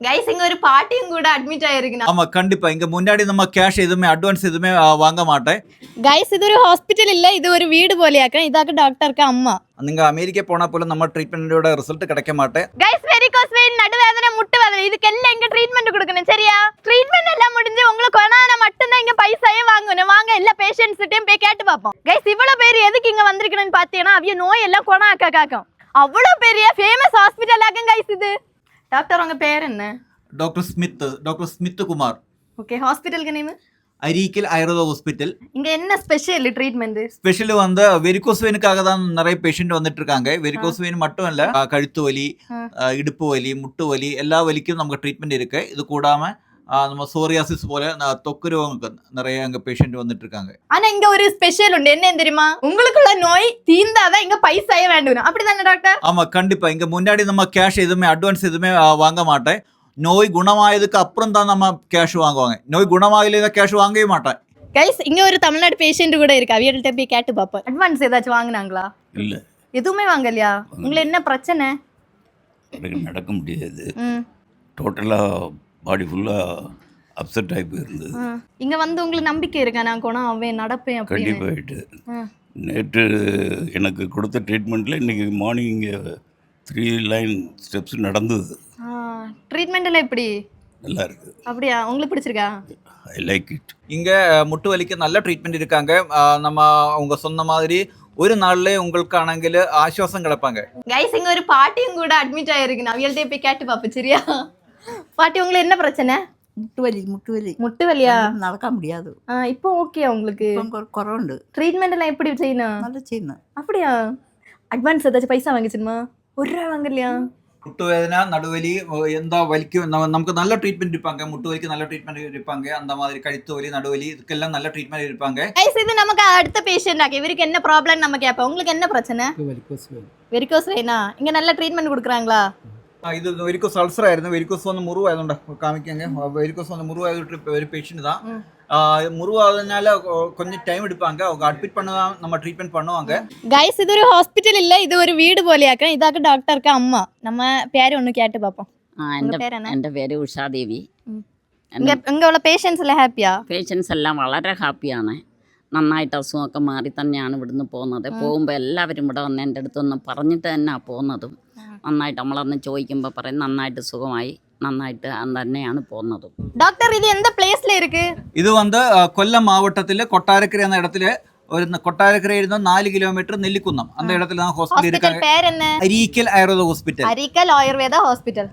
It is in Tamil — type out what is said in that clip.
கைஸ் இங்க ஒரு பாட்டியும் கூட அட்மிட் ஆயிருக்கணும். ஆமா கண்டிப்பா இங்க முன்னாடி நம்ம கேஷ் எதுவுமே அட்வான்ஸ் எதுவுமே வாங்க மாட்டேன். கைஸ் இது ஒரு ஹாஸ்பிடல் இல்ல, இது ஒரு வீடு போலயாக்க. இதாக்க டாக்டருக்கு அம்மா. நீங்க அமெரிக்க போனா போல நம்ம ட்ரீட்மெண்டோட ரிசல்ட் கிடைக்க மாட்டேன். கைஸ் வெரிகோஸ் வெயின், நடுவேதனை, முட்டு வேதனை இதுக்கெல்லாம் இங்க ட்ரீட்மெண்ட் கொடுக்கணும் சரியா? ட்ரீட்மெண்ட் எல்லாம் முடிஞ்சு உங்களுக்கு கொரோனா மட்டும் தான் இங்க பைசாயே வாங்கணும். வாங்க எல்லா பேஷண்ட்ஸ்கிட்டயும் போய் கேட்டு பாப்போம். கைஸ் இவ்வளவு பேர் எதுக்கு இங்க வந்திருக்கணும்னு பாத்தீங்கன்னா அவிய நோய் எல்லாம் கொரோனா காக்கும். அவ்வளவு பெரிய ஃபேமஸ் ஹாஸ்பிடல் ஆகும் கைஸ் இது. டாக்டர் உங்க பேர் என்ன? Doctor Smith Kumar. ஓகே, ஹாஸ்பிடலுக்கு நேம் அரிக்கல் ஆயுர்வேத ஹாஸ்பிட்டல். இங்க என்ன ஸ்பெஷல் ட்ரீட்மெண்ட்? ஸ்பெஷல் வந்து வெரிகோஸ் வெயினுக்காக தான் நிறைய பேஷண்ட் வந்துட்டு இருக்காங்க. வெரிகோஸ் வெயின் மட்டும் இல்ல, கழுத்து வலி, இடுப்பு வலி, முட்டு வலி எல்லா வலிக்கும் நமக்கு ட்ரீட்மெண்ட் இருக்கு. இது கூடாம நம்ம சோரியாசிஸ் போல தொக்கு ரோகங்களுக்கு நிறைய அங்க பேஷண்ட் வந்துட்டு இருக்காங்க. ஆனா இங்க ஒரு ஸ்பெஷல் உண்டு, என்ன தெரியுமா? உங்களுக்குள்ள நோய் தீர்ந்தாதான் இங்க பைசாயே வேண்டும். அப்படிதானே டாக்டர்? ஆமா கண்டிப்பா இங்க முன்னாடி நம்ம கேஷ் எதுவுமே அட்வான்ஸ் எதுவுமே வாங்க மாட்டேன். நோய் குணமாயதுக்கு அப்புறம் தான் நம்ம கேஷ் வாங்குவாங்க. நோய் குணமாகல கேஷ் வாங்கவே மாட்டேன். கைஸ் இங்க ஒரு தமிழ்நாடு பேஷண்ட் கூட இருக்கு, அவியல்கிட்ட போய் கேட்டு பாப்போம். அட்வான்ஸ் ஏதாச்சும் வாங்குனாங்களா? இல்ல, எதுவுமே வாங்கலையா? உங்களுக்கு என்ன பிரச்சனை? எனக்கு நடக்க முடியாது. டோட்டலாக பாடி ஃபுல்லாக அப்செட் ஆகி போயிருந்தது. இங்க வந்து உங்களுக்கு நம்பிக்கை இருக்கா நான் குணம் அவன் நடப்பேன் அப்படின்னு? கண்டிப்பாகிட்டு நேற்று எனக்கு கொடுத்த ட்ரீட்மெண்ட்டில் இன்றைக்கி மார்னிங் இங்கே 3 லைன் ஸ்டெப்ஸ் நடந்தது. ட்ரீட்மெண்ட் எல்லாம் எப்படி? நல்லா இருக்குது. அப்படியா, உங்களுக்கு பிடிச்சிருக்கா? I like it. இங்க முட்டு வலிக்கு நல்ல ட்ரீட்மெண்ட் இருக்காங்க. நம்ம அவங்க சொன்ன மாதிரி ஒரு நாள்ல உங்களுக்கு ஆണെങ്കിൽ ஆശ്വാസം கிடப்பாங்க. கைஸ் இங்க ஒரு பாட்டியும் கூட அட்மிட் ஆயிருக்கு, அவியல்கிட்ட போய் கேட்டு பாப்போம் சரியா? பாட்டி உங்களுக்கு என்ன பிரச்சனை? முட்டு வலியா? நடக்க முடியாது. இப்போ ஓகே உங்களுக்கு? குறவுண்டு. ட்ரீட்மெண்ட் எல்லாம் எப்படி செய்யணும்? நல்லா செய்யணும். அப்படியா? அட்வான்ஸ் ஏதாச்சும் பைசா வாங்கிச்சிருமா? ஒரு ரூபா வாங்கலையா? முட்டுவேதனை, நடுவலி, எந்த வலிக்கும் நமக்கு நல்ல ட்ரீட்மெண்ட் இருப்பாங்க. முட்டு வலிக்கு நல்ல ட்ரீட்மெண்ட் இருப்பாங்க. அந்த மாதிரி கழுத்து வலி, நடுவலி இதுக்கெல்லாம் நல்ல ட்ரீட்மெண்ட் இருப்பாங்க. கைஸ் இது நமக்கு அடுத்த பேஷண்ட் ஆகே. இவருக்கு என்ன ப்ராப்ளம் நம்ம கேட்போம். உங்களுக்கு என்ன பிரச்சனை? வெரிகோஸ் வெயினா? இங்க நல்ல ட்ரீட்மெண்ட் கொடுக்குறாங்களா? ഇത് വെരിക്കോസ് അൾസർ ആയിരുന്നു. വെരിക്കോസ് വന്ന് മുറിവായതുകൊണ്ട് കാമിക്കാங்க. വെരിക്കോസ് വന്ന് മുറിവായിട്ട് ഒരു பேஷண்ட் தான். முறிவாதனால கொஞ்சம் டைம் எடுப்பாங்க. அவங்க அட்மிட் பண்ணுவாங்க, நம்ம ட்ரீட்மெண்ட் பண்ணுவாங்க. கைஸ் இது ஒரு ஹாஸ்பிடல் இல்ல, இது ஒரு வீடு போலயாக்க. இதாக்க டாக்டருக்கு அம்மா. நம்ம பேரு ஒன்னு கேட்டு பாப்போம். എൻ്റെ പേര് ഉഷാദേവി. ഇങ്ങ ഉള്ള പേഷ്യൻസ് എല്ലാം ഹാപ്പിയാ? പേഷ്യൻസ് എല്ലാം വളരെ ഹാപ്പിയാണ്. നന്നായിട്ട് അസുഖമൊക്കെ മാറി തന്നെയാണ് ഇവിടുന്ന് പോകുന്നത്. പോകുമ്പോൾ എല്ലാവരും ഇവിടെ വന്ന് എൻ്റെ അടുത്തൊന്ന് പറഞ്ഞിട്ട് തന്നെയാണ് പോകുന്നതും. നന്നായിട്ട് നമ്മളന്ന് ചോദിക്കുമ്പോൾ പറയും നന്നായിട്ട് സുഖമായി, നന്നായിട്ട് തന്നെയാണ് പോകുന്നതും. டாக்டர் இது எந்த பிளேஸ்ல இருக்கு? இது வந்து കൊല്ലം மாவட்டத்தில் கொட்டாரக்கரை என்ற இடத்துல ஒரு கொட்டாரக்கரையில் 4 கிலோமீட்டர் நெல்லிக்குன்னம் அந்த இடத்துல தான் ஹாஸ்பிட்டல் இருக்காங்க. பேர் என்ன? അരീക്കൽ ആയുർവേദ ഹോസ്പിറ്റൽ. അരീക്കൽ ആയുർവേദ ഹോസ്പിറ്റൽ.